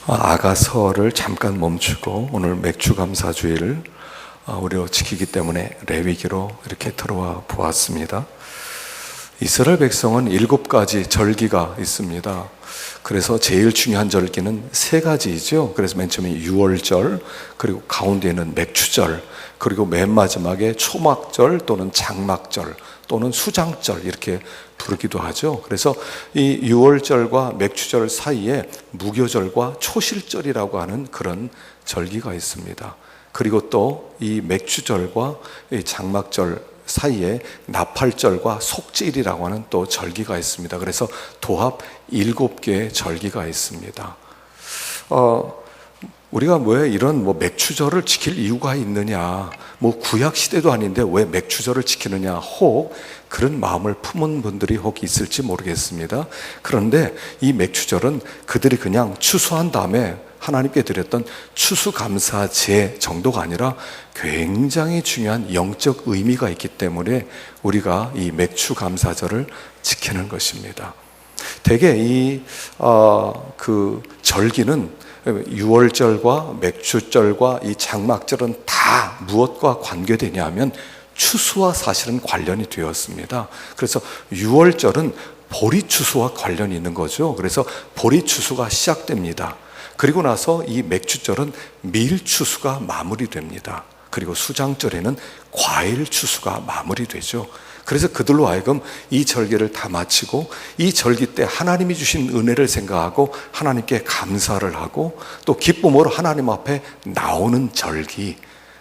아가서를 잠깐 멈추고 오늘 맥주감사주의를 우리로 지키기 때문에 레위기로 이렇게 들어와 보았습니다. 이스라엘 백성은 7가지 절기가 있습니다. 그래서 제일 중요한 절기는 3가지이죠. 그래서 맨 처음에 유월절, 그리고 가운데는 맥추절, 그리고 맨 마지막에 초막절 또는 장막절 또는 수장절 이렇게 부르기도 하죠. 그래서 이 유월절과 맥추절 사이에 무교절과 초실절이라고 하는 그런 절기가 있습니다. 그리고 또 이 맥추절과 이 장막절 사이에 나팔절과 속죄일이라고 하는 또 절기가 있습니다. 그래서 도합 7개의 절기가 있습니다. 우리가 왜 이런 맥추절을 지킬 이유가 있느냐, 구약 시대도 아닌데 왜 맥추절을 지키느냐, 혹 그런 마음을 품은 분들이 혹 있을지 모르겠습니다. 그런데 이 맥추절은 그들이 그냥 추수한 다음에 하나님께 드렸던 추수감사제 정도가 아니라 굉장히 중요한 영적 의미가 있기 때문에 우리가 이 맥추감사절을 지키는 것입니다. 대개 그 절기는 유월절과 맥추절과 이 장막절은 다 무엇과 관계되냐 하면 추수와 사실은 관련이 되었습니다. 그래서 유월절은 보리추수와 관련이 있는 거죠. 그래서 보리추수가 시작됩니다. 그리고 나서 이 맥추절은 밀추수가 마무리됩니다. 그리고 수장절에는 과일추수가 마무리되죠. 그래서 그들로 하여금 이 절기를 다 마치고 이 절기 때 하나님이 주신 은혜를 생각하고 하나님께 감사를 하고 또 기쁨으로 하나님 앞에 나오는 절기,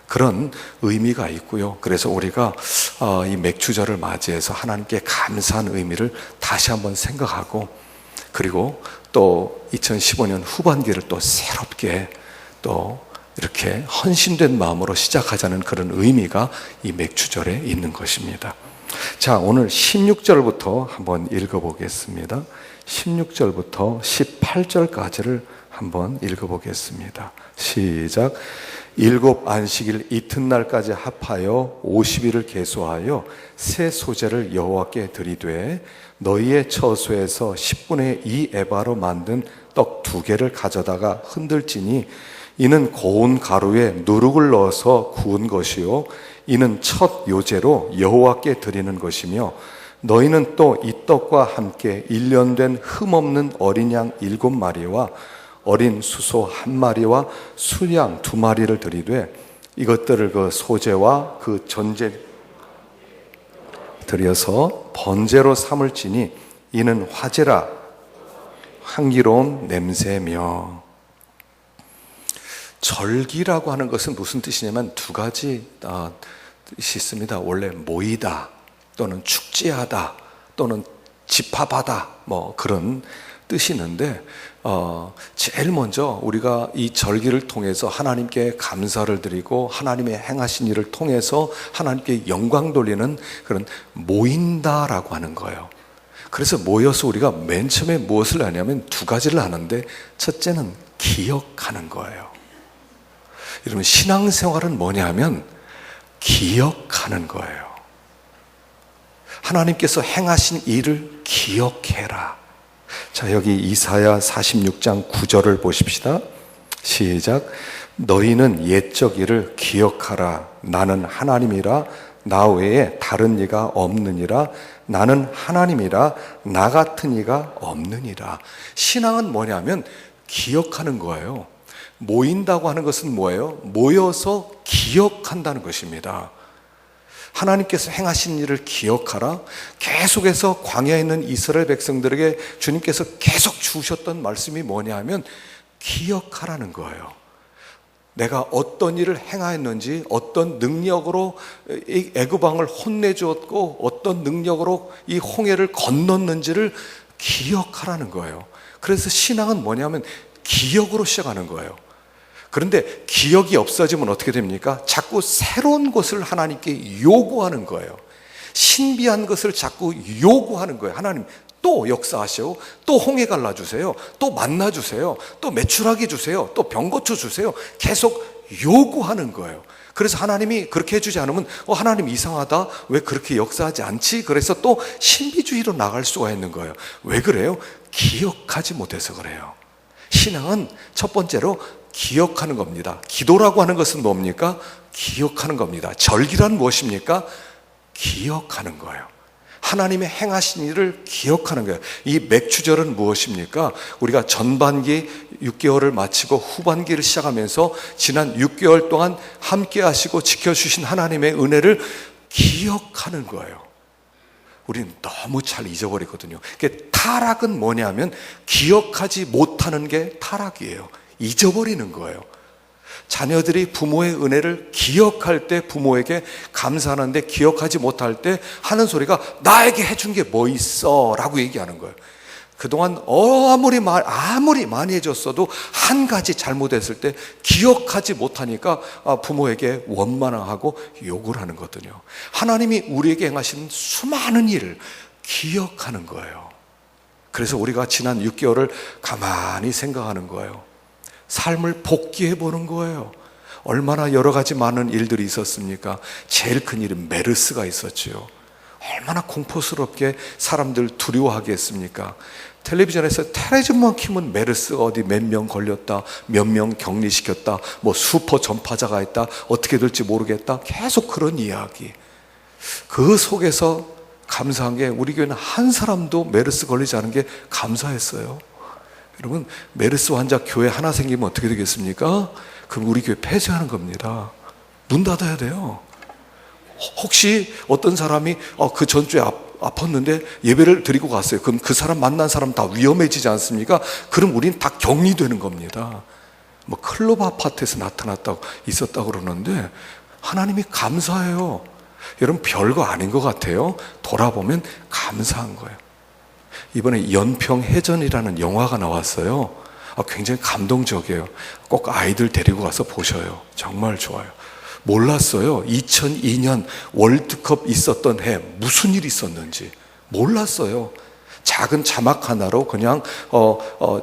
그런 의미가 있고요. 그래서 우리가 이 맥추절을 맞이해서 하나님께 감사한 의미를 다시 한번 생각하고, 그리고 또 2015년 후반기를 또 새롭게 또 이렇게 헌신된 마음으로 시작하자는 그런 의미가 이 맥추절에 있는 것입니다. 자, 오늘 16절부터 한번 읽어보겠습니다. 16절부터 18절까지를 한번 읽어보겠습니다. 시작. 7 안식일 이튿날까지 합하여 50일을 계수하여 새 소재를 여호와께 드리되 너희의 처소에서 10분의 2 에바로 만든 떡 2개를 가져다가 흔들지니 이는 고운 가루에 누룩을 넣어서 구운 것이요 이는 첫 요제로 여호와께 드리는 것이며 너희는 또 이 떡과 함께 1년 된 흠없는 어린 양 7마리와 어린 수소 1마리와 수양 2마리를 드리되 이것들을 그 소제와 그 전제 드려서 번제로 삼을지니 이는 화제라 향기로운 냄새며. 절기라고 하는 것은 무슨 뜻이냐면 2가지 뜻이 있습니다. 원래 모이다 또는 축제하다 또는 집합하다 그런 뜻이 있는데 제일 먼저 우리가 이 절기를 통해서 하나님께 감사를 드리고 하나님의 행하신 일을 통해서 하나님께 영광 돌리는 그런 모인다라고 하는 거예요. 그래서 모여서 우리가 맨 처음에 무엇을 하냐면 2가지를 하는데, 첫째는 기억하는 거예요. 여러분, 신앙생활은 뭐냐 하면 기억하는 거예요. 하나님께서 행하신 일을 기억해라. 자, 여기 이사야 46장 9절을 보십시다. 시작. 너희는 옛적 일을 기억하라. 나는 하나님이라. 나 외에 다른 이가 없느니라. 나는 하나님이라. 나 같은 이가 없느니라. 신앙은 뭐냐면 기억하는 거예요. 모인다고 하는 것은 뭐예요? 모여서 기억한다는 것입니다. 하나님께서 행하신 일을 기억하라. 계속해서 광야에 있는 이스라엘 백성들에게 주님께서 계속 주셨던 말씀이 뭐냐 하면 기억하라는 거예요. 내가 어떤 일을 행하였는지, 어떤 능력으로 이 애굽 왕을 혼내주었고 어떤 능력으로 이 홍해를 건넜는지를 기억하라는 거예요. 그래서 신앙은 뭐냐면 기억으로 시작하는 거예요. 그런데 기억이 없어지면 어떻게 됩니까? 자꾸 새로운 것을 하나님께 요구하는 거예요. 신비한 것을 자꾸 요구하는 거예요. 하나님 또 역사하시오, 또 홍해 갈라주세요, 또 만나주세요, 또 매출하게 주세요, 또 병고쳐 주세요. 계속 요구하는 거예요. 그래서 하나님이 그렇게 해주지 않으면 하나님 이상하다, 왜 그렇게 역사하지 않지? 그래서 또 신비주의로 나갈 수가 있는 거예요. 왜 그래요? 기억하지 못해서 그래요. 신앙은 첫 번째로 기억하는 겁니다. 기도라고 하는 것은 뭡니까? 기억하는 겁니다. 절기란 무엇입니까? 기억하는 거예요. 하나님의 행하신 일을 기억하는 거예요. 이 맥추절은 무엇입니까? 우리가 전반기 6개월을 마치고 후반기를 시작하면서 지난 6개월 동안 함께 하시고 지켜주신 하나님의 은혜를 기억하는 거예요. 우리는 너무 잘 잊어버리거든요. 타락은 뭐냐면 기억하지 못하는 게 타락이에요. 잊어버리는 거예요. 자녀들이 부모의 은혜를 기억할 때 부모에게 감사하는데 기억하지 못할 때 하는 소리가 나에게 해준 게 뭐 있어? 라고 얘기하는 거예요. 그동안 아무리 많이 해줬어도 한 가지 잘못했을 때 기억하지 못하니까 부모에게 원망하고 욕을 하는 거거든요. 하나님이 우리에게 행하신 수많은 일을 기억하는 거예요. 그래서 우리가 지난 6개월을 가만히 생각하는 거예요. 삶을 복기해 보는 거예요. 얼마나 여러 가지 많은 일들이 있었습니까? 제일 큰 일은 메르스가 있었죠. 얼마나 공포스럽게 사람들 두려워하게 했습니까? 텔레비전에서 테레비전만 키면 메르스가 어디 몇 명 걸렸다, 몇 명 격리시켰다, 뭐 슈퍼 전파자가 있다, 어떻게 될지 모르겠다, 계속 그런 이야기. 그 속에서 감사한 게 우리 교회는 한 사람도 메르스 걸리지 않은 게 감사했어요. 여러분, 메르스 환자 교회 하나 생기면 어떻게 되겠습니까? 그럼 우리 교회 폐쇄하는 겁니다. 문 닫아야 돼요. 혹시 어떤 사람이 그 전주에 아팠는데 예배를 드리고 갔어요. 그럼 그 사람 만난 사람 다 위험해지지 않습니까? 그럼 우린 다 격리되는 겁니다. 뭐 클럽 아파트에서 나타났다고 있었다고 그러는데 하나님이 감사해요. 여러분, 별거 아닌 것 같아요. 돌아보면 감사한 거예요. 이번에 연평해전이라는 영화가 나왔어요. 굉장히 감동적이에요. 꼭 아이들 데리고 가서 보셔요. 정말 좋아요. 몰랐어요. 2002년 월드컵 있었던 해 무슨 일이 있었는지 몰랐어요. 작은 자막 하나로 그냥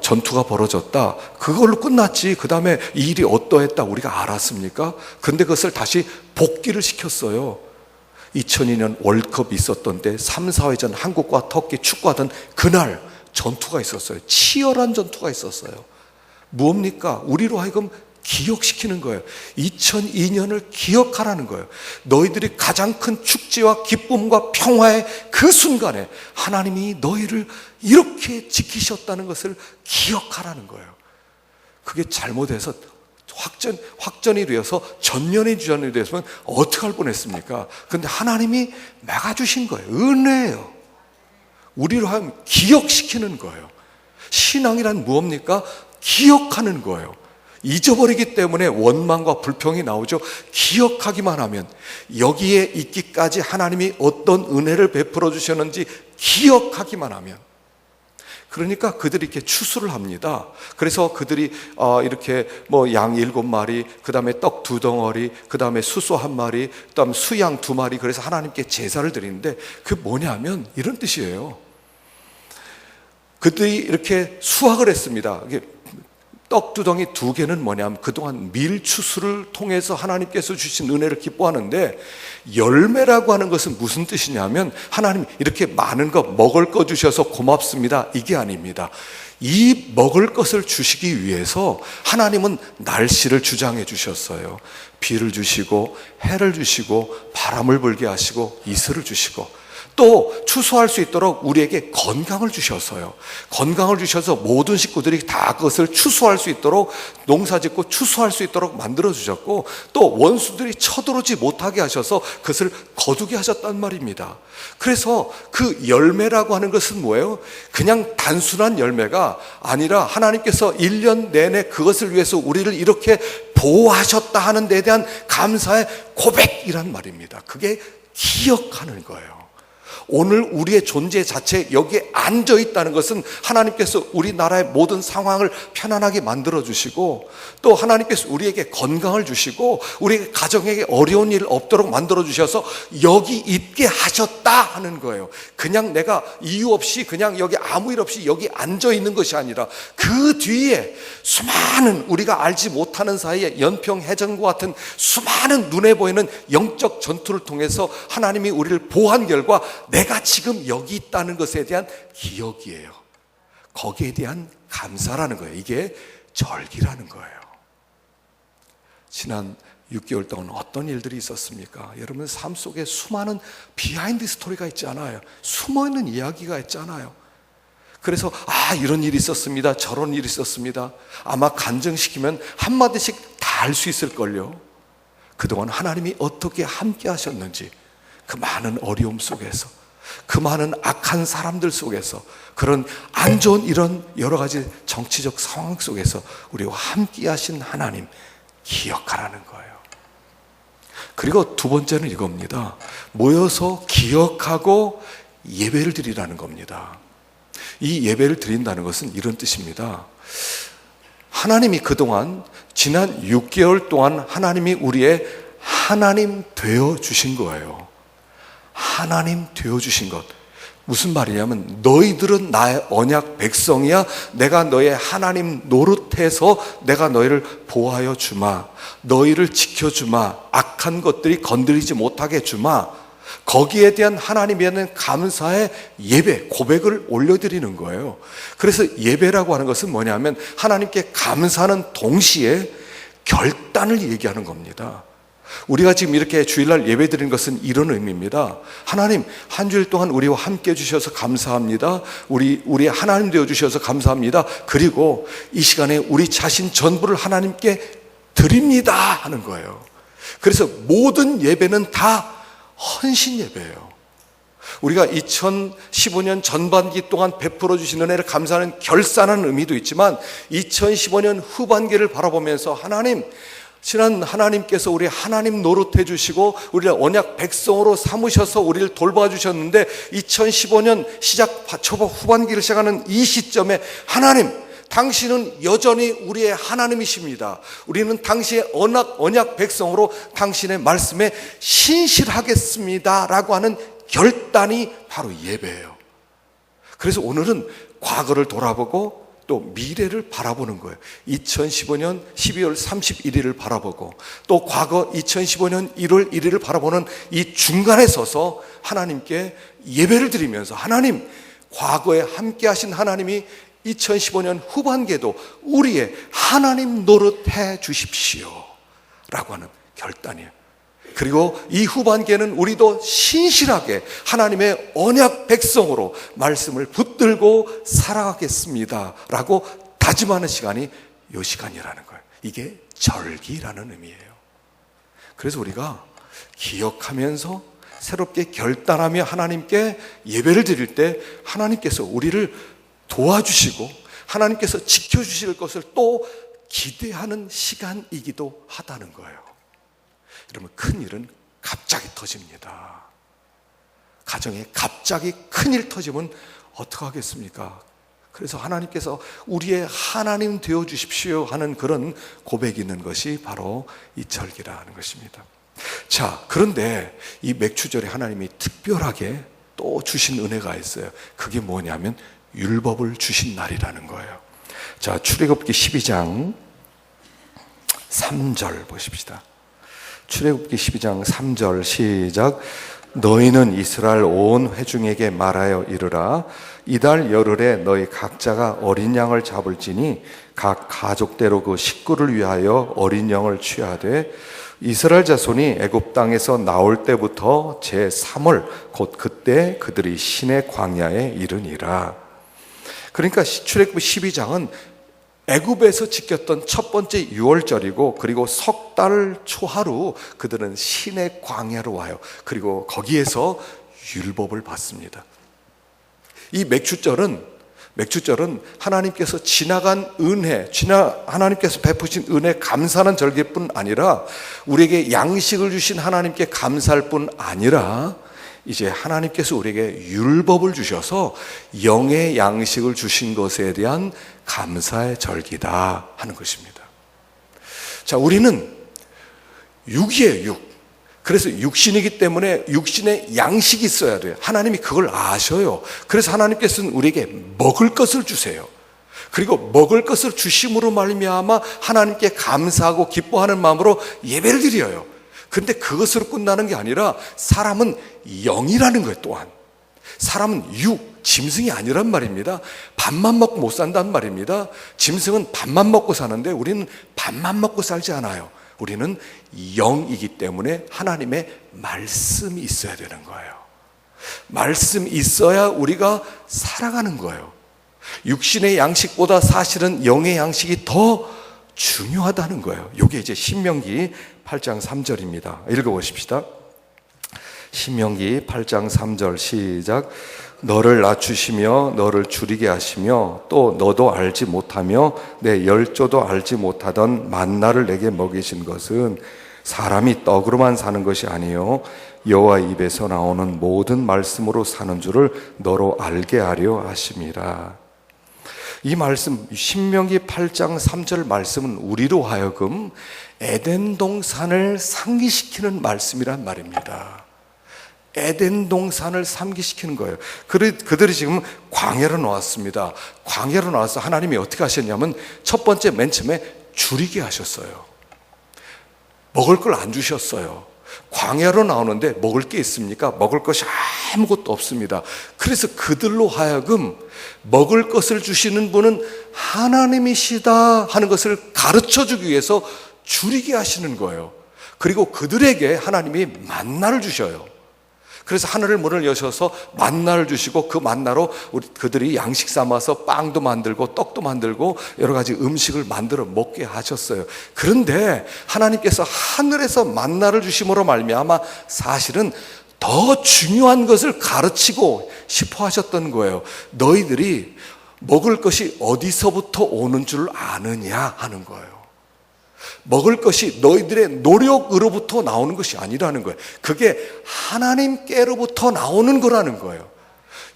전투가 벌어졌다, 그걸로 끝났지. 그 다음에 이 일이 어떠했다 우리가 알았습니까? 근데 그것을 다시 복기를 시켰어요. 2002년 월드컵 있었던 때 3, 4회전 한국과 터키 축구하던 그날 전투가 있었어요. 치열한 전투가 있었어요. 무엇입니까? 우리로 하여금 기억시키는 거예요. 2002년을 기억하라는 거예요. 너희들이 가장 큰 축제와 기쁨과 평화의 그 순간에 하나님이 너희를 이렇게 지키셨다는 것을 기억하라는 거예요. 그게 잘못해서 확전이 되어서 전년이 되었으면 어떻게 할 뻔했습니까? 그런데 하나님이 막아주신 거예요. 은혜예요. 우리로 하여금 기억시키는 거예요. 신앙이란 무엇입니까? 기억하는 거예요. 잊어버리기 때문에 원망과 불평이 나오죠. 기억하기만 하면, 여기에 있기까지 하나님이 어떤 은혜를 베풀어 주셨는지 기억하기만 하면, 그러니까 그들이 이렇게 추수를 합니다. 그래서 그들이 이렇게 뭐 양 7마리, 그 다음에 떡 2덩어리, 그 다음에 수소 1마리, 그 다음에 수양 2마리, 그래서 하나님께 제사를 드리는데, 그 뭐냐면 이런 뜻이에요. 그들이 이렇게 수확을 했습니다. 떡 2덩이 2개는 뭐냐면 그동안 밀추수를 통해서 하나님께서 주신 은혜를 기뻐하는데, 열매라고 하는 것은 무슨 뜻이냐면 하나님 이렇게 많은 거 먹을 거 주셔서 고맙습니다, 이게 아닙니다. 이 먹을 것을 주시기 위해서 하나님은 날씨를 주장해 주셨어요. 비를 주시고 해를 주시고 바람을 불게 하시고 이슬을 주시고, 또 추수할 수 있도록 우리에게 건강을 주셨어요. 건강을 주셔서 모든 식구들이 다 그것을 추수할 수 있도록, 농사짓고 추수할 수 있도록 만들어 주셨고, 또 원수들이 쳐들어오지 못하게 하셔서 그것을 거두게 하셨단 말입니다. 그래서 그 열매라고 하는 것은 뭐예요? 그냥 단순한 열매가 아니라 하나님께서 1년 내내 그것을 위해서 우리를 이렇게 보호하셨다 하는 데 대한 감사의 고백이란 말입니다. 그게 기억하는 거예요. 오늘 우리의 존재 자체 여기에 앉아 있다는 것은 하나님께서 우리나라의 모든 상황을 편안하게 만들어 주시고, 또 하나님께서 우리에게 건강을 주시고 우리에게 가정에게 어려운 일 없도록 만들어 주셔서 여기 있게 하셨다 하는 거예요. 그냥 내가 이유 없이 그냥 여기 아무 일 없이 여기 앉아 있는 것이 아니라 그 뒤에 수많은 우리가 알지 못하는 사이에 연평해전과 같은 수많은 눈에 보이는 영적 전투를 통해서 하나님이 우리를 보호한 결과 내가 지금 여기 있다는 것에 대한 기억이에요. 거기에 대한 감사라는 거예요. 이게 절기라는 거예요. 지난 6개월 동안 어떤 일들이 있었습니까? 여러분 삶 속에 수많은 비하인드 스토리가 있잖아요. 숨어있는 이야기가 있잖아요. 그래서 이런 일이 있었습니다. 저런 일이 있었습니다. 아마 간증시키면 한마디씩 다 알 수 있을걸요. 그동안 하나님이 어떻게 함께 하셨는지, 그 많은 어려움 속에서, 그 많은 악한 사람들 속에서, 그런 안 좋은 이런 여러 가지 정치적 상황 속에서 우리와 함께 하신 하나님 기억하라는 거예요. 그리고 두 번째는 이겁니다. 모여서 기억하고 예배를 드리라는 겁니다. 이 예배를 드린다는 것은 이런 뜻입니다. 하나님이 그동안 지난 6개월 동안 하나님이 우리의 하나님 되어주신 거예요. 하나님 되어주신 것. 무슨 말이냐면 너희들은 나의 언약 백성이야. 내가 너의 하나님 노릇해서 내가 너희를 보호하여 주마. 너희를 지켜주마. 악한 것들이 건드리지 못하게 주마. 거기에 대한 하나님에 대한 감사의 예배, 고백을 올려드리는 거예요. 그래서 예배라고 하는 것은 뭐냐면 하나님께 감사하는 동시에 결단을 얘기하는 겁니다. 우리가 지금 이렇게 주일날 예배 드리는 것은 이런 의미입니다. 하나님, 한 주일 동안 우리와 함께 해주셔서 감사합니다. 우리의 하나님 되어주셔서 감사합니다. 그리고 이 시간에 우리 자신 전부를 하나님께 드립니다 하는 거예요. 그래서 모든 예배는 다 헌신 예배예요. 우리가 2015년 전반기 동안 베풀어 주신 은혜를 감사하는 결산하는 의미도 있지만 2015년 후반기를 바라보면서 하나님, 지난 하나님께서 우리 하나님 노릇해 주시고 우리를 언약 백성으로 삼으셔서 우리를 돌봐주셨는데 2015년 초반 후반기를 시작하는 이 시점에 하나님, 당신은 여전히 우리의 하나님이십니다. 우리는 당신의 언약 백성으로 당신의 말씀에 신실하겠습니다 라고 하는 결단이 바로 예배예요. 그래서 오늘은 과거를 돌아보고 또 미래를 바라보는 거예요. 2015년 12월 31일을 바라보고 또 과거 2015년 1월 1일을 바라보는 이 중간에 서서 하나님께 예배를 드리면서 하나님, 과거에 함께 하신 하나님이 2015년 후반기에도 우리의 하나님 노릇해 주십시오 라고 하는 결단이에요. 그리고 이 후반기에는 우리도 신실하게 하나님의 언약 백성으로 말씀을 붙들고 살아가겠습니다 라고 다짐하는 시간이 이 시간이라는 거예요. 이게 절기라는 의미예요. 그래서 우리가 기억하면서 새롭게 결단하며 하나님께 예배를 드릴 때 하나님께서 우리를 도와주시고 하나님께서 지켜주실 것을 또 기대하는 시간이기도 하다는 거예요. 여러분, 큰일은 갑자기 터집니다. 가정에 갑자기 큰일 터지면 어떡하겠습니까? 그래서 하나님께서 우리의 하나님 되어주십시오 하는 그런 고백이 있는 것이 바로 이 절기라는 것입니다. 자, 그런데 이 맥추절에 하나님이 특별하게 또 주신 은혜가 있어요. 그게 뭐냐면 율법을 주신 날이라는 거예요. 자, 출애굽기 12장 3절 보십시다. 출애굽기 12장 3절 시작. 너희는 이스라엘 온 회중에게 말하여 이르라. 이달 열흘에 너희 각자가 어린 양을 잡을지니 각 가족대로 그 식구를 위하여 어린 양을 취하되 이스라엘 자손이 애굽 땅에서 나올 때부터 제3월 곧 그때 그들이 시내 광야에 이르니라. 그러니까 출애굽기 12장은 애굽에서 지켰던 첫 번째 유월절이고 그리고 석 달 초하루 그들은 시내 광야로 와요. 그리고 거기에서 율법을 받습니다. 이 맥추절은 하나님께서 지나간 은혜, 하나님께서 베푸신 은혜 감사하는 절기뿐 아니라 우리에게 양식을 주신 하나님께 감사할 뿐 아니라 이제 하나님께서 우리에게 율법을 주셔서 영의 양식을 주신 것에 대한 감사의 절기다 하는 것입니다. 자, 우리는 육이에요, 육. 그래서 육신이기 때문에 육신의 양식이 있어야 돼요. 하나님이 그걸 아셔요. 그래서 하나님께서는 우리에게 먹을 것을 주세요. 그리고 먹을 것을 주심으로 말미암아 하나님께 감사하고 기뻐하는 마음으로 예배를 드려요. 그런데 그것으로 끝나는 게 아니라 사람은 영이라는 거예요. 또한 사람은 짐승이 아니란 말입니다. 밥만 먹고 못 산단 말입니다. 짐승은 밥만 먹고 사는데 우리는 밥만 먹고 살지 않아요. 우리는 영이기 때문에 하나님의 말씀이 있어야 되는 거예요. 말씀이 있어야 우리가 살아가는 거예요. 육신의 양식보다 사실은 영의 양식이 더 중요하다는 거예요. 이게 이제 신명기 8장 3절입니다. 읽어보십시다. 신명기 8장 3절 시작. 너를 낮추시며 너를 줄이게 하시며 또 너도 알지 못하며 내 열조도 알지 못하던 만나를 내게 먹이신 것은 사람이 떡으로만 사는 것이 아니요 여호와 입에서 나오는 모든 말씀으로 사는 줄을 너로 알게 하려 하심이라. 이 말씀 신명기 8장 3절 말씀은 우리로 하여금 에덴 동산을 상기시키는 말씀이란 말입니다. 에덴 동산을 상기시키는 거예요. 그들이 지금 광야로 나왔습니다. 광야로 나와서 하나님이 어떻게 하셨냐면 첫 번째 맨 처음에 줄이게 하셨어요. 먹을 걸 안 주셨어요. 광야로 나오는데 먹을 게 있습니까? 먹을 것이 아무것도 없습니다. 그래서 그들로 하여금 먹을 것을 주시는 분은 하나님이시다 하는 것을 가르쳐주기 위해서 줄이게 하시는 거예요. 그리고 그들에게 하나님이 만나를 주셔요. 그래서 하늘을 문을 여셔서 만나를 주시고 그 만나로 그들이 양식 삼아서 빵도 만들고 떡도 만들고 여러 가지 음식을 만들어 먹게 하셨어요. 그런데 하나님께서 하늘에서 만나를 주심으로 말미암아 사실은 더 중요한 것을 가르치고 싶어 하셨던 거예요. 너희들이 먹을 것이 어디서부터 오는 줄 아느냐 하는 거예요. 먹을 것이 너희들의 노력으로부터 나오는 것이 아니라는 거예요. 그게 하나님께로부터 나오는 거라는 거예요.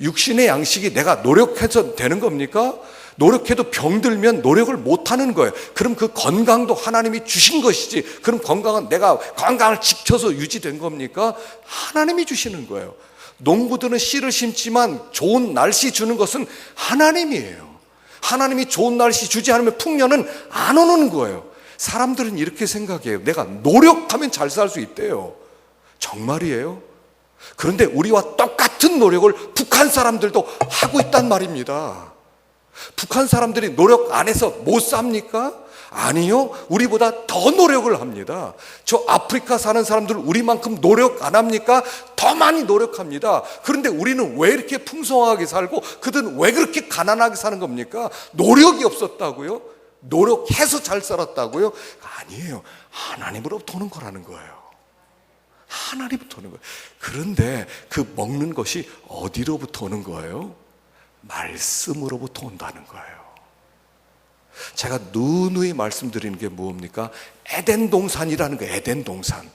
육신의 양식이 내가 노력해서 되는 겁니까? 노력해도 병들면 노력을 못하는 거예요. 그럼 그 건강도 하나님이 주신 것이지, 그럼 건강은 내가 건강을 지켜서 유지된 겁니까? 하나님이 주시는 거예요. 농부들은 씨를 심지만 좋은 날씨 주는 것은 하나님이에요. 하나님이 좋은 날씨 주지 않으면 풍년은 안 오는 거예요. 사람들은 이렇게 생각해요. 내가 노력하면 잘 살 수 있대요. 정말이에요? 그런데 우리와 똑같은 노력을 북한 사람들도 하고 있단 말입니다. 북한 사람들이 노력 안 해서 못 삽니까? 아니요. 우리보다 더 노력을 합니다. 저 아프리카 사는 사람들 우리만큼 노력 안 합니까? 더 많이 노력합니다. 그런데 우리는 왜 이렇게 풍성하게 살고 그들은 왜 그렇게 가난하게 사는 겁니까? 노력이 없었다고요? 노력해서 잘 살았다고요? 아니에요. 하나님으로부터 오는 거라는 거예요. 하나님부터 오는 거예요. 그런데 그 먹는 것이 어디로부터 오는 거예요? 말씀으로부터 온다는 거예요. 제가 누누이 말씀드리는 게 뭡니까? 에덴 동산이라는 거예요. 에덴 동산.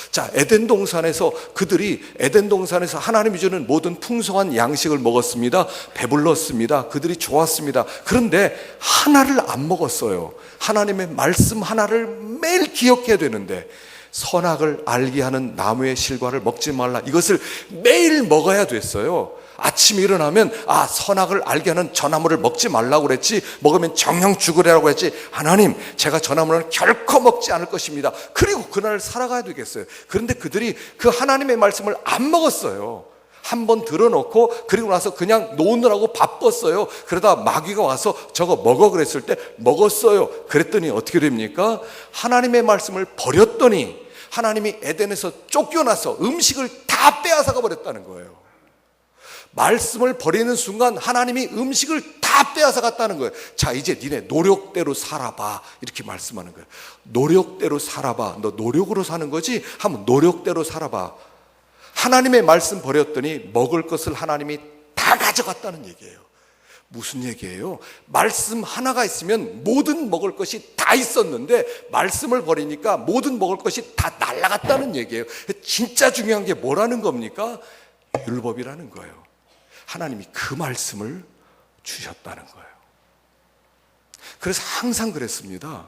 자, 에덴 동산에서 그들이 에덴 동산에서 하나님이 주는 모든 풍성한 양식을 먹었습니다. 배불렀습니다. 그들이 좋았습니다. 그런데 하나를 안 먹었어요. 하나님의 말씀 하나를 매일 기억해야 되는데, 선악을 알게 하는 나무의 실과를 먹지 말라, 이것을 매일 먹어야 됐어요. 아침에 일어나면 선악을 알게 하는 저 나무를 먹지 말라고 그랬지, 먹으면 정녕 죽으라고 했지, 하나님 제가 저 나무는 결코 먹지 않을 것입니다. 그리고 그날을 살아가야 되겠어요. 그런데 그들이 그 하나님의 말씀을 안 먹었어요. 한번 들어놓고 그리고 나서 그냥 노느라고 바빴어요. 그러다 마귀가 와서 저거 먹어 그랬을 때 먹었어요. 그랬더니 어떻게 됩니까? 하나님의 말씀을 버렸더니 하나님이 에덴에서 쫓겨나서 음식을 다 빼앗아가 버렸다는 거예요. 말씀을 버리는 순간 하나님이 음식을 다 빼앗아 갔다는 거예요. 자, 이제 니네 노력대로 살아봐, 이렇게 말씀하는 거예요. 노력대로 살아봐. 너 노력으로 사는 거지? 한번 노력대로 살아봐. 하나님의 말씀 버렸더니 먹을 것을 하나님이 다 가져갔다는 얘기예요. 무슨 얘기예요? 말씀 하나가 있으면 모든 먹을 것이 다 있었는데 말씀을 버리니까 모든 먹을 것이 다 날아갔다는 얘기예요. 진짜 중요한 게 뭐라는 겁니까? 율법이라는 거예요. 하나님이 그 말씀을 주셨다는 거예요. 그래서 항상 그랬습니다.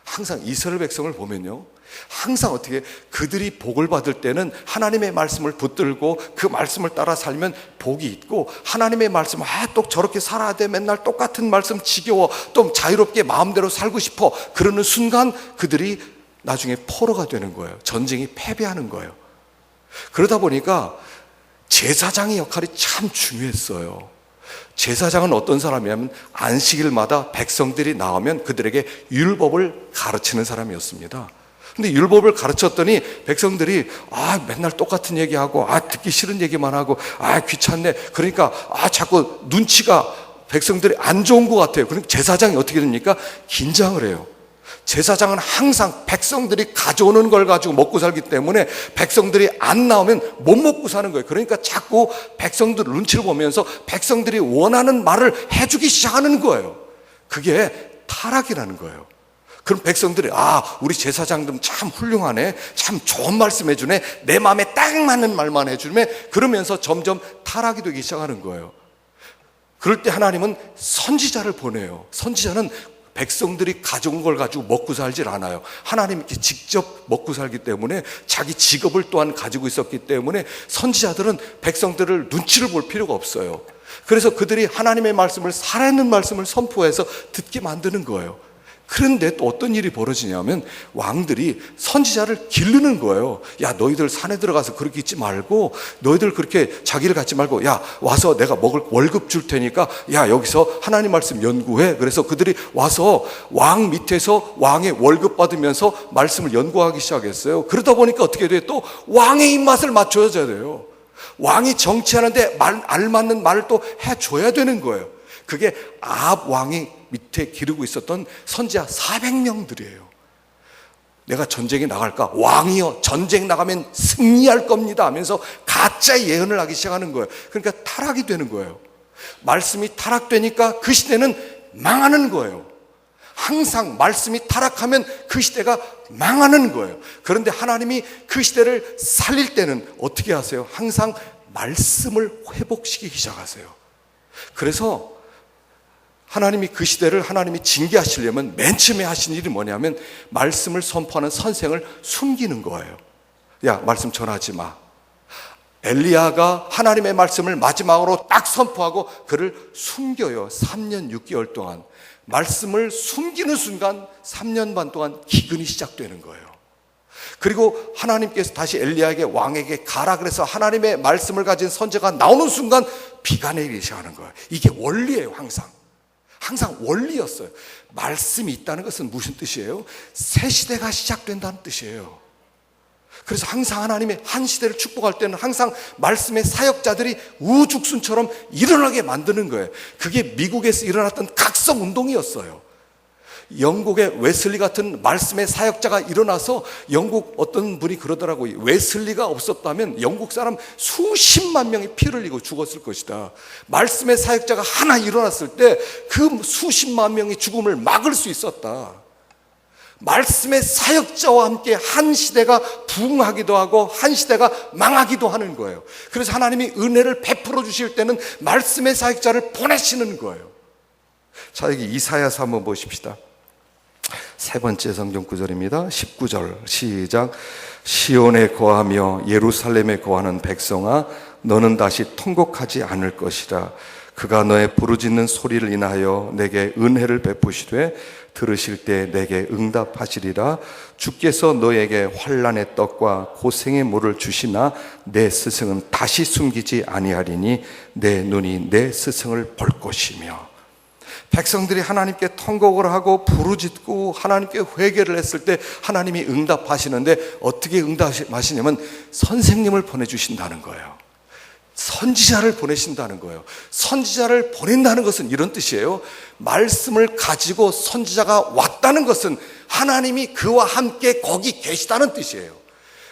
항상 이스라엘 백성을 보면요, 항상 어떻게 그들이 복을 받을 때는 하나님의 말씀을 붙들고 그 말씀을 따라 살면 복이 있고, 하나님의 말씀 또 저렇게 살아야 돼, 맨날 똑같은 말씀 지겨워, 또 자유롭게 마음대로 살고 싶어, 그러는 순간 그들이 나중에 포로가 되는 거예요. 전쟁이 패배하는 거예요. 그러다 보니까 제사장의 역할이 참 중요했어요. 제사장은 어떤 사람이냐면 안식일마다 백성들이 나오면 그들에게 율법을 가르치는 사람이었습니다. 근데 율법을 가르쳤더니 백성들이 맨날 똑같은 얘기하고 듣기 싫은 얘기만 하고 귀찮네. 그러니까 자꾸 눈치가 백성들이 안 좋은 것 같아요. 그러니까 제사장이 어떻게 됩니까? 긴장을 해요. 제사장은 항상 백성들이 가져오는 걸 가지고 먹고 살기 때문에 백성들이 안 나오면 못 먹고 사는 거예요. 그러니까 자꾸 백성들 눈치를 보면서 백성들이 원하는 말을 해주기 시작하는 거예요. 그게 타락이라는 거예요. 그럼 백성들이 우리 제사장들 참 훌륭하네, 참 좋은 말씀 해주네, 내 마음에 딱 맞는 말만 해주네, 그러면서 점점 타락이 되기 시작하는 거예요. 그럴 때 하나님은 선지자를 보내요. 선지자는 백성들이 가져온 걸 가지고 먹고 살질 않아요. 하나님께 직접 먹고 살기 때문에 자기 직업을 또한 가지고 있었기 때문에 선지자들은 백성들을 눈치를 볼 필요가 없어요. 그래서 그들이 하나님의 말씀을 살아있는 말씀을 선포해서 듣게 만드는 거예요. 그런데 또 어떤 일이 벌어지냐면 왕들이 선지자를 기르는 거예요. 야, 너희들 산에 들어가서 그렇게 있지 말고, 너희들 그렇게 자기를 갖지 말고, 야, 와서 내가 먹을 월급 줄 테니까, 야, 여기서 하나님 말씀 연구해. 그래서 그들이 와서 왕 밑에서 왕의 월급 받으면서 말씀을 연구하기 시작했어요. 그러다 보니까 어떻게 돼요? 또 왕의 입맛을 맞춰줘야 돼요. 왕이 정치하는데 알맞는 말을 또 해줘야 되는 거예요. 그게 아합 왕이 밑에 기르고 있었던 선지자 400명들이에요. 내가 전쟁에 나갈까? 왕이여, 전쟁 나가면 승리할 겁니다 하면서 가짜 예언을 하기 시작하는 거예요. 그러니까 타락이 되는 거예요. 말씀이 타락되니까 그 시대는 망하는 거예요. 항상 말씀이 타락하면 그 시대가 망하는 거예요. 그런데 하나님이 그 시대를 살릴 때는 어떻게 하세요? 항상 말씀을 회복시키기 시작하세요. 그래서 하나님이 그 시대를 하나님이 징계하시려면 맨 처음에 하신 일이 뭐냐면 말씀을 선포하는 선생을 숨기는 거예요. 야, 말씀 전하지 마. 엘리야가 하나님의 말씀을 마지막으로 딱 선포하고 그를 숨겨요. 3년 6개월 동안. 말씀을 숨기는 순간 3년 반 동안 기근이 시작되는 거예요. 그리고 하나님께서 다시 엘리야에게 왕에게 가라 그래서 하나님의 말씀을 가진 선지자가 나오는 순간 비가 내리기 시작하는 거예요. 이게 원리예요. 항상 원리였어요. 말씀이 있다는 것은 무슨 뜻이에요? 새 시대가 시작된다는 뜻이에요. 그래서 항상 하나님의 한 시대를 축복할 때는 항상 말씀의 사역자들이 우죽순처럼 일어나게 만드는 거예요. 그게 미국에서 일어났던 각성 운동이었어요. 영국의 웨슬리 같은 말씀의 사역자가 일어나서 영국 어떤 분이 그러더라고요. 웨슬리가 없었다면 영국 사람 수십만 명이 피를 흘리고 죽었을 것이다. 말씀의 사역자가 하나 일어났을 때 그 수십만 명의 죽음을 막을 수 있었다. 말씀의 사역자와 함께 한 시대가 부흥하기도 하고 한 시대가 망하기도 하는 거예요. 그래서 하나님이 은혜를 베풀어 주실 때는 말씀의 사역자를 보내시는 거예요. 자, 여기 이사야서 한번 보십시다. 세 번째 성경 구절입니다. 19절 시작. 시온에 거하며 예루살렘에 거하는 백성아, 너는 다시 통곡하지 않을 것이라. 그가 너의 부르짖는 소리를 인하여 내게 은혜를 베푸시되 들으실 때 내게 응답하시리라. 주께서 너에게 환난의 떡과 고생의 물을 주시나 내 스승은 다시 숨기지 아니하리니 내 눈이 내 스승을 볼 것이며. 백성들이 하나님께 통곡을 하고 부르짖고 하나님께 회개를 했을 때 하나님이 응답하시는데 어떻게 응답하시냐면 선생님을 보내주신다는 거예요. 선지자를 보내신다는 거예요. 선지자를 보낸다는 것은 이런 뜻이에요. 말씀을 가지고 선지자가 왔다는 것은 하나님이 그와 함께 거기 계시다는 뜻이에요.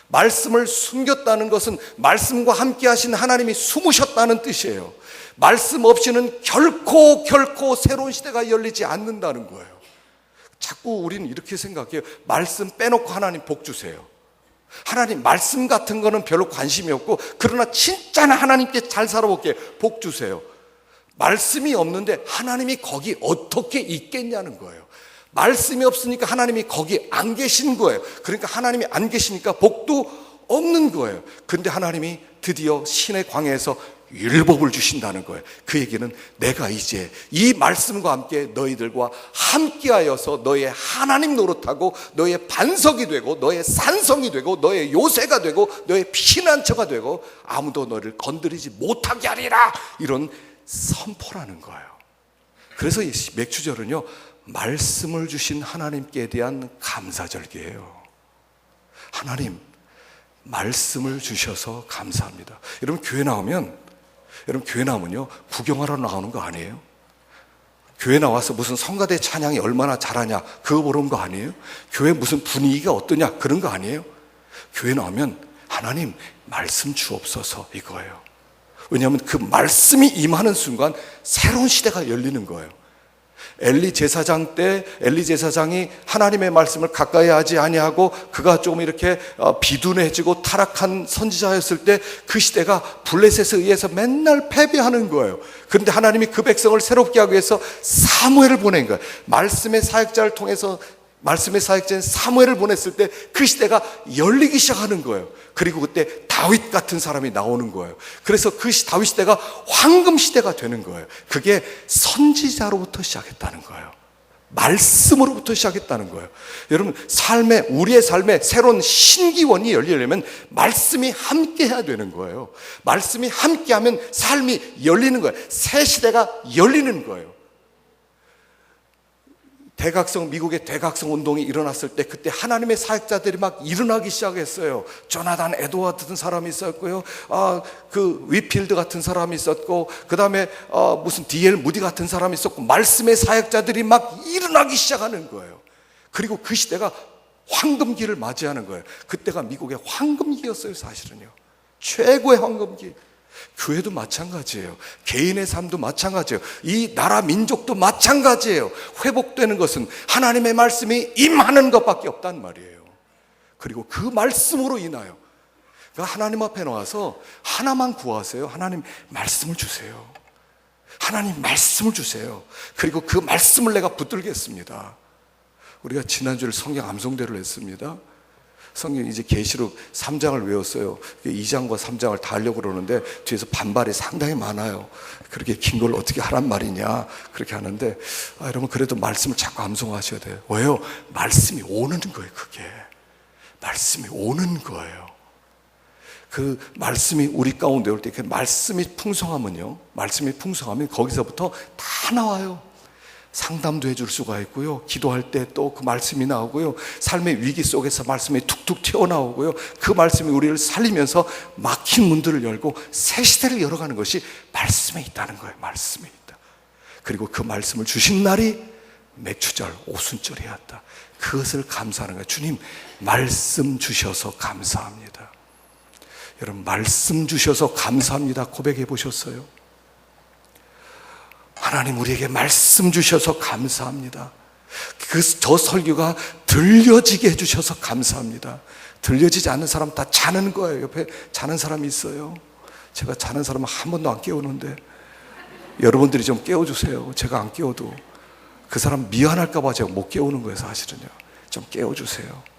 말씀을 숨겼다는 것은 말씀과 함께 하신 하나님이 숨으셨다는 뜻이에요. 말씀 없이는 결코 새로운 시대가 열리지 않는다는 거예요. 자꾸 우리는 이렇게 생각해요. 말씀 빼놓고 하나님 복 주세요. 하나님 말씀 같은 거는 별로 관심이 없고, 그러나 진짜 하나님께 잘 살아볼게 복 주세요. 말씀이 없는데 하나님이 거기 어떻게 있겠냐는 거예요. 말씀이 없으니까 하나님이 거기 안 계신 거예요. 그러니까 하나님이 안 계시니까 복도 없는 거예요. 근데 하나님이 드디어 신의 광야에서 율법을 주신다는 거예요. 그 얘기는 내가 이제 이 말씀과 함께 너희들과 함께하여서 너의 하나님 노릇하고 너의 반석이 되고 너의 산성이 되고 너의 요새가 되고 너의 피난처가 되고 아무도 너를 건드리지 못하게 하리라, 이런 선포라는 거예요. 그래서 이 맥추절은요, 말씀을 주신 하나님께 대한 감사절기예요. 하나님, 말씀을 주셔서 감사합니다. 여러분 교회 나오면요, 구경하러 나오는 거 아니에요? 교회 나와서 무슨 성가대 찬양이 얼마나 잘하냐 그거 보러 온 거 아니에요? 교회 무슨 분위기가 어떠냐 그런 거 아니에요? 교회 나오면 하나님 말씀 주옵소서 이거예요. 왜냐하면 그 말씀이 임하는 순간 새로운 시대가 열리는 거예요. 엘리 제사장 때 엘리 제사장이 하나님의 말씀을 가까이 하지 아니하고 그가 조금 이렇게 비둔해지고 타락한 선지자였을 때 그 시대가 블레셋에 의해서 맨날 패배하는 거예요. 그런데 하나님이 그 백성을 새롭게 하기 위해서 사무엘을 보낸 거예요. 말씀의 사역자를 통해서 말씀의 사역자인 사무엘을 보냈을 때 그 시대가 열리기 시작하는 거예요. 그리고 그때 다윗 같은 사람이 나오는 거예요. 그래서 그 다윗 시대가 황금 시대가 되는 거예요. 그게 선지자로부터 시작했다는 거예요. 말씀으로부터 시작했다는 거예요. 여러분, 우리의 삶에 새로운 신기원이 열리려면 말씀이 함께 해야 되는 거예요. 말씀이 함께하면 삶이 열리는 거예요. 새 시대가 열리는 거예요. 미국의 대각성 운동이 일어났을 때 그때 하나님의 사역자들이 막 일어나기 시작했어요. 조나단 에드워드 같은 사람이 있었고요. 그 위필드 같은 사람이 있었고, 그 다음에 무슨 D.L. 무디 같은 사람이 있었고, 말씀의 사역자들이 막 일어나기 시작하는 거예요. 그리고 그 시대가 황금기를 맞이하는 거예요. 그때가 미국의 황금기였어요, 사실은요. 최고의 황금기. 교회도 마찬가지예요. 개인의 삶도 마찬가지예요. 이 나라 민족도 마찬가지예요. 회복되는 것은 하나님의 말씀이 임하는 것밖에 없단 말이에요. 그리고 그 말씀으로 인하여, 그러니까 하나님 앞에 나와서 하나만 구하세요. 하나님 말씀을 주세요. 하나님 말씀을 주세요. 그리고 그 말씀을 내가 붙들겠습니다. 우리가 지난주에 성경 암송대를 했습니다. 성경 이제 계시록 3장을 외웠어요. 2장과 3장을 다 하려고 그러는데 뒤에서 반발이 상당히 많아요. 그렇게 긴 걸 어떻게 하란 말이냐 그렇게 하는데, 여러분 그래도 말씀을 자꾸 암송하셔야 돼요. 왜요? 말씀이 오는 거예요. 그게 말씀이 오는 거예요. 그 말씀이 우리 가운데 올 때 그 말씀이 풍성하면 거기서부터 다 나와요. 상담도 해줄 수가 있고요. 기도할 때 또 그 말씀이 나오고요. 삶의 위기 속에서 말씀이 툭툭 튀어나오고요. 그 말씀이 우리를 살리면서 막힌 문들을 열고 새 시대를 열어가는 것이 말씀에 있다는 거예요. 말씀에 있다. 그리고 그 말씀을 주신 날이 맥추절, 오순절이었다. 그것을 감사하는 거예요. 주님, 말씀 주셔서 감사합니다. 여러분, 말씀 주셔서 감사합니다 고백해 보셨어요? 하나님 우리에게 말씀 주셔서 감사합니다. 저 설교가 들려지게 해주셔서 감사합니다. 들려지지 않는 사람 다 자는 거예요. 옆에 자는 사람이 있어요. 제가 자는 사람은 한 번도 안 깨우는데 여러분들이 좀 깨워주세요. 제가 안 깨워도 그 사람 미안할까 봐 제가 못 깨우는 거예요. 사실은요. 좀 깨워주세요.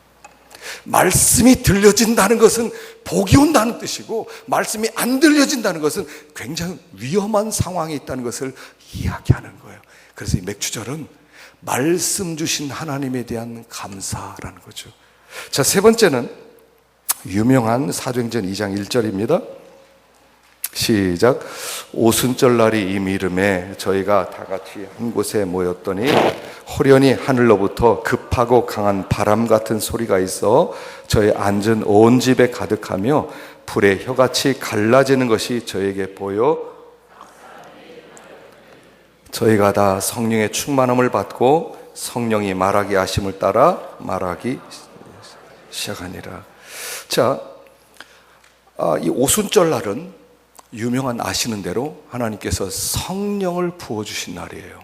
말씀이 들려진다는 것은 복이 온다는 뜻이고, 말씀이 안 들려진다는 것은 굉장히 위험한 상황에 있다는 것을 이야기하는 거예요. 그래서 이 맥추절은 말씀 주신 하나님에 대한 감사라는 거죠. 자, 세 번째는 유명한 사도행전 2장 1절입니다. 시작. 오순절 날이 이르매 저희가 다 같이 한 곳에 모였더니 호련히 하늘로부터 급하고 강한 바람 같은 소리가 있어 저희 앉은 온 집에 가득하며 불의 혀같이 갈라지는 것이 저에게 보여 저희가 다 성령의 충만함을 받고 성령이 말하게 하심을 따라 말하기 시작하니라. 자, 이 오순절 날은 유명한 아시는 대로 하나님께서 성령을 부어주신 날이에요.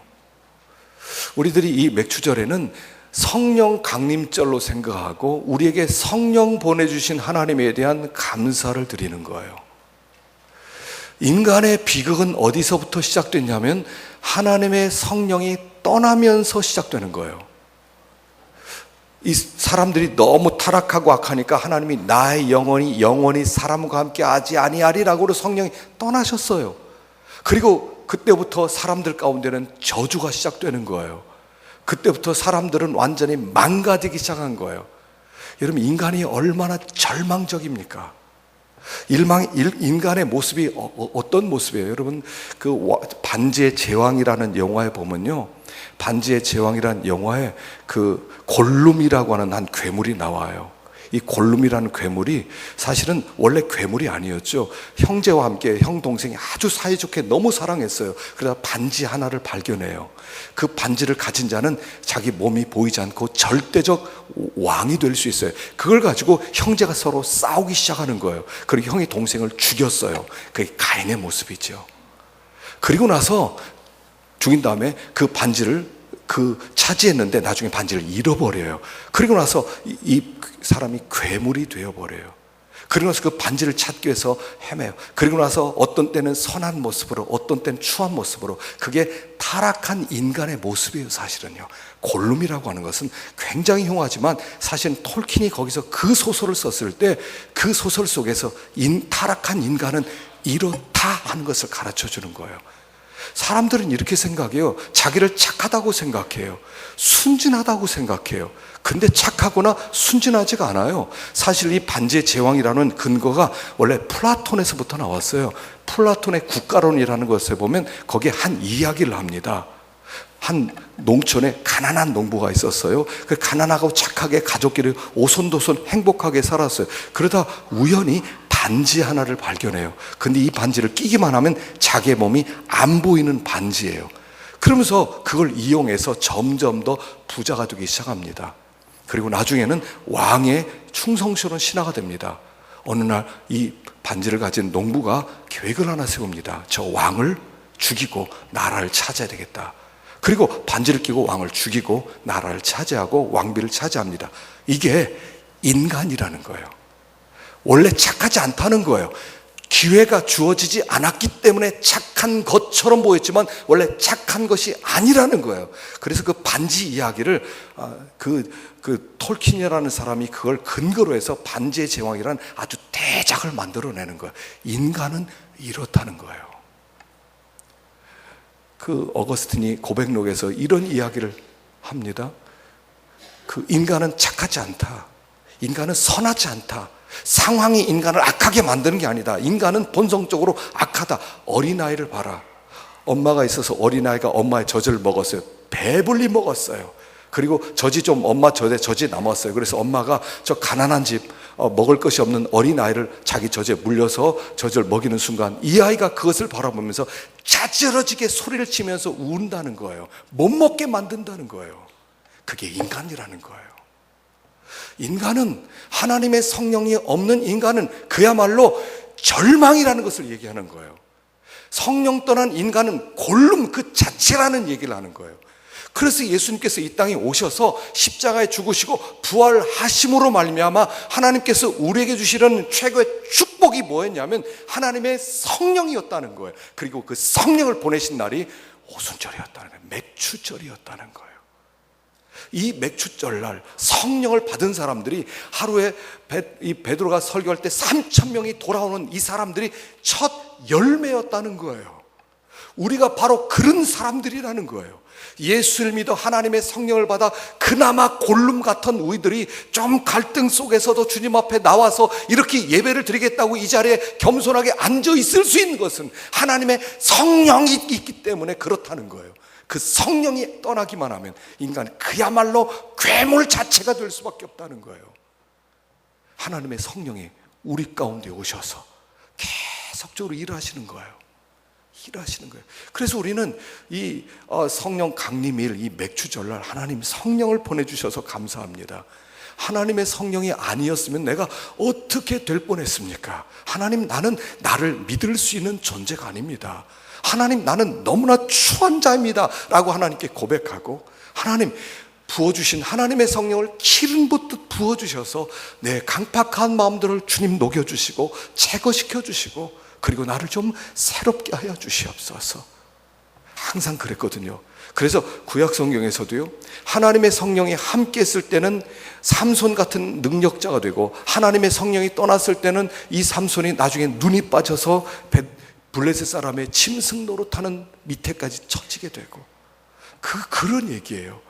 우리들이 이 맥추절에는 성령 강림절로 생각하고 우리에게 성령 보내주신 하나님에 대한 감사를 드리는 거예요. 인간의 비극은 어디서부터 시작됐냐면 하나님의 성령이 떠나면서 시작되는 거예요. 이 사람들이 너무 타락하고 악하니까 하나님이 나의 영원히 사람과 함께 하지 아니하리라고 성령이 떠나셨어요. 그리고 그때부터 사람들 가운데는 저주가 시작되는 거예요. 그때부터 사람들은 완전히 망가지기 시작한 거예요. 여러분, 인간이 얼마나 절망적입니까? 인간의 모습이 어떤 모습이에요? 여러분, 그 반지의 제왕이라는 영화에 보면요, 반지의 제왕이라는 영화에 그 골룸이라고 하는 한 괴물이 나와요. 이 골룸이라는 괴물이 사실은 원래 괴물이 아니었죠. 형제와 함께 형 동생이 아주 사이좋게 너무 사랑했어요. 그러다 반지 하나를 발견해요. 그 반지를 가진 자는 자기 몸이 보이지 않고 절대적 왕이 될 수 있어요. 그걸 가지고 형제가 서로 싸우기 시작하는 거예요. 그리고 형이 동생을 죽였어요. 그게 가인의 모습이죠. 그리고 나서 죽인 다음에 그 반지를 차지했는데 나중에 반지를 잃어버려요. 그리고 나서 이 사람이 괴물이 되어버려요. 그리고 나서 그 반지를 찾기 위해서 헤매요. 그리고 나서 어떤 때는 선한 모습으로, 어떤 때는 추한 모습으로, 그게 타락한 인간의 모습이에요. 사실은요, 골룸이라고 하는 것은 굉장히 흉하지만 사실은 톨킨이 거기서 그 소설을 썼을 때 그 소설 속에서 타락한 인간은 이렇다 하는 것을 가르쳐 주는 거예요. 사람들은 이렇게 생각해요. 자기를 착하다고 생각해요. 순진하다고 생각해요. 근데 착하거나 순진하지가 않아요. 사실 이 반지의 제왕이라는 근거가 원래 플라톤에서부터 나왔어요. 플라톤의 국가론이라는 것을 보면 거기에 한 이야기를 합니다. 한 농촌에 가난한 농부가 있었어요. 그 가난하고 착하게 가족끼리 오손도손 행복하게 살았어요. 그러다 우연히 반지 하나를 발견해요. 근데 이 반지를 끼기만 하면 자기의 몸이 안 보이는 반지예요. 그러면서 그걸 이용해서 점점 더 부자가 되기 시작합니다. 그리고 나중에는 왕의 충성스러운 신하가 됩니다. 어느 날 이 반지를 가진 농부가 계획을 하나 세웁니다. 저 왕을 죽이고 나라를 차지해야 되겠다. 그리고 반지를 끼고 왕을 죽이고 나라를 차지하고 왕비를 차지합니다. 이게 인간이라는 거예요. 원래 착하지 않다는 거예요. 기회가 주어지지 않았기 때문에 착한 것처럼 보였지만 원래 착한 것이 아니라는 거예요. 그래서 그 반지 이야기를 그 톨킨이라는 사람이 그걸 근거로 해서 반지의 제왕이라는 아주 대작을 만들어내는 거예요. 인간은 이렇다는 거예요. 그 어거스틴이 고백록에서 이런 이야기를 합니다. 그 인간은 착하지 않다. 인간은 선하지 않다. 상황이 인간을 악하게 만드는 게 아니다. 인간은 본성적으로 악하다. 어린아이를 봐라. 엄마가 있어서 어린아이가 엄마의 젖을 먹었어요. 배불리 먹었어요. 그리고 젖이 좀 엄마 젖이 남았어요. 그래서 엄마가 저 가난한 집 먹을 것이 없는 어린아이를 자기 젖에 물려서 젖을 먹이는 순간 이 아이가 그것을 바라보면서 자지러지게 소리를 치면서 운다는 거예요. 못 먹게 만든다는 거예요. 그게 인간이라는 거예요. 인간은, 하나님의 성령이 없는 인간은 그야말로 절망이라는 것을 얘기하는 거예요. 성령 떠난 인간은 골룸 그 자체라는 얘기를 하는 거예요. 그래서 예수님께서 이 땅에 오셔서 십자가에 죽으시고 부활하심으로 말미암아 하나님께서 우리에게 주시는 최고의 축복이 뭐였냐면 하나님의 성령이었다는 거예요. 그리고 그 성령을 보내신 날이 오순절이었다는 거예요. 맥추절이었다는 거예요. 이 맥추절날 성령을 받은 사람들이 하루에 이 베드로가 설교할 때 3,000명이 돌아오는 이 사람들이 첫 열매였다는 거예요. 우리가 바로 그런 사람들이라는 거예요. 예수를 믿어 하나님의 성령을 받아 그나마 골룸 같은 우리들이 좀 갈등 속에서도 주님 앞에 나와서 이렇게 예배를 드리겠다고 이 자리에 겸손하게 앉아 있을 수 있는 것은 하나님의 성령이 있기 때문에 그렇다는 거예요. 그 성령이 떠나기만 하면 인간은 그야말로 괴물 자체가 될 수밖에 없다는 거예요. 하나님의 성령이 우리 가운데 오셔서 계속적으로 일하시는 거예요. 일하시는 거예요. 그래서 우리는 이 성령 강림일, 이 맥추절날 하나님 성령을 보내주셔서 감사합니다. 하나님의 성령이 아니었으면 내가 어떻게 될 뻔했습니까? 하나님, 나는 나를 믿을 수 있는 존재가 아닙니다. 하나님, 나는 너무나 추한 자입니다 라고 하나님께 고백하고, 하나님 부어주신 하나님의 성령을 기름 붓듯 부어주셔서 내 강팍한 마음들을 주님 녹여주시고 제거시켜주시고, 그리고 나를 좀 새롭게 하여 주시옵소서. 항상 그랬거든요. 그래서 구약 성경에서도요, 하나님의 성령이 함께 있을 때는 삼손 같은 능력자가 되고, 하나님의 성령이 떠났을 때는 이 삼손이 나중에 눈이 빠져서 블레셋 사람의 짐승 노릇하는 밑에까지 처지게 되고, 그런 얘기예요.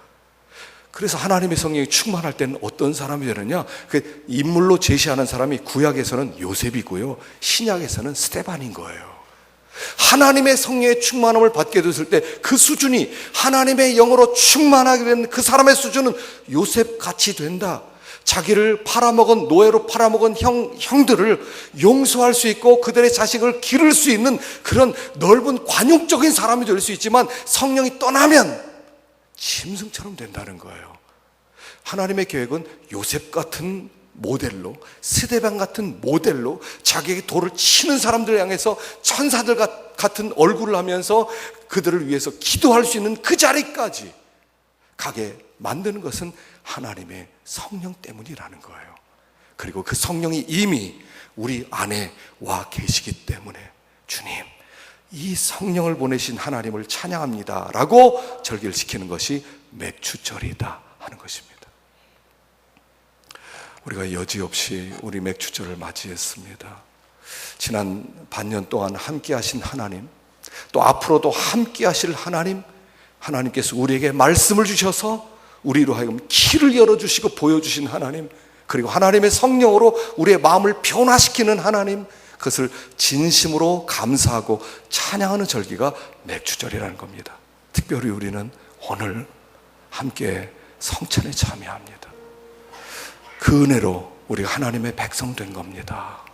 그래서 하나님의 성령이 충만할 때는 어떤 사람이 되느냐, 그 인물로 제시하는 사람이 구약에서는 요셉이고요, 신약에서는 스데반인 거예요. 하나님의 성령의 충만함을 받게 됐을 때 그 수준이, 하나님의 영으로 충만하게 된 그 사람의 수준은 요셉같이 된다. 자기를 팔아먹은, 노예로 팔아먹은 형들을 용서할 수 있고 그들의 자식을 기를 수 있는 그런 넓은 관용적인 사람이 될 수 있지만, 성령이 떠나면 짐승처럼 된다는 거예요. 하나님의 계획은 요셉 같은 모델로, 스데반 같은 모델로 자기에게 돌을 치는 사람들을 향해서 천사들 같은 얼굴을 하면서 그들을 위해서 기도할 수 있는 그 자리까지 가게 만드는 것은 하나님의 성령 때문이라는 거예요. 그리고 그 성령이 이미 우리 안에 와 계시기 때문에, 주님, 이 성령을 보내신 하나님을 찬양합니다 라고 절기를 지키는 것이 맥추절이다 하는 것입니다. 우리가 여지없이 우리 맥추절을 맞이했습니다. 지난 반년 동안 함께 하신 하나님, 또 앞으로도 함께 하실 하나님, 하나님께서 우리에게 말씀을 주셔서 우리로 하여금 길을 열어주시고 보여주신 하나님, 그리고 하나님의 성령으로 우리의 마음을 변화시키는 하나님, 그것을 진심으로 감사하고 찬양하는 절기가 맥추절이라는 겁니다. 특별히 우리는 오늘 함께 성찬에 참여합니다. 그 은혜로 우리가 하나님의 백성 된 겁니다.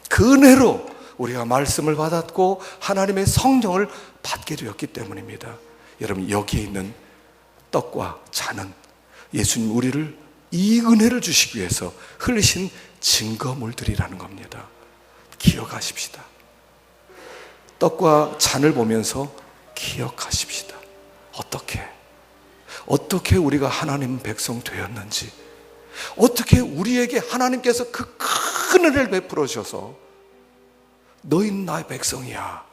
그 은혜로 우리가 말씀을 받았고 하나님의 성령을 받게 되었기 때문입니다. 여러분, 여기에 있는 떡과 잔은 예수님 우리를 이 은혜를 주시기 위해서 흘리신 증거물들이라는 겁니다. 기억하십시다. 떡과 잔을 보면서 기억하십시다. 어떻게 우리가 하나님 백성 되었는지, 어떻게 우리에게 하나님께서 그 큰 은혜를 베풀어 주셔서 너희는 나의 백성이야,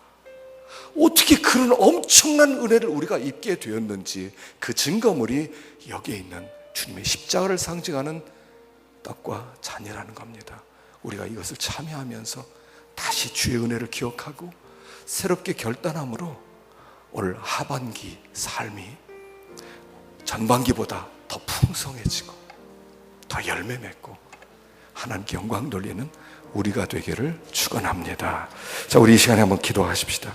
어떻게 그런 엄청난 은혜를 우리가 입게 되었는지, 그 증거물이 여기에 있는 주님의 십자가를 상징하는 떡과 잔이라는 겁니다. 우리가 이것을 참여하면서 다시 주의 은혜를 기억하고 새롭게 결단함으로 올 하반기 삶이 전반기보다 더 풍성해지고 더 열매 맺고 하나님께 영광 돌리는 우리가 되기를 축원합니다. 자, 우리 이 시간에 한번 기도하십시다.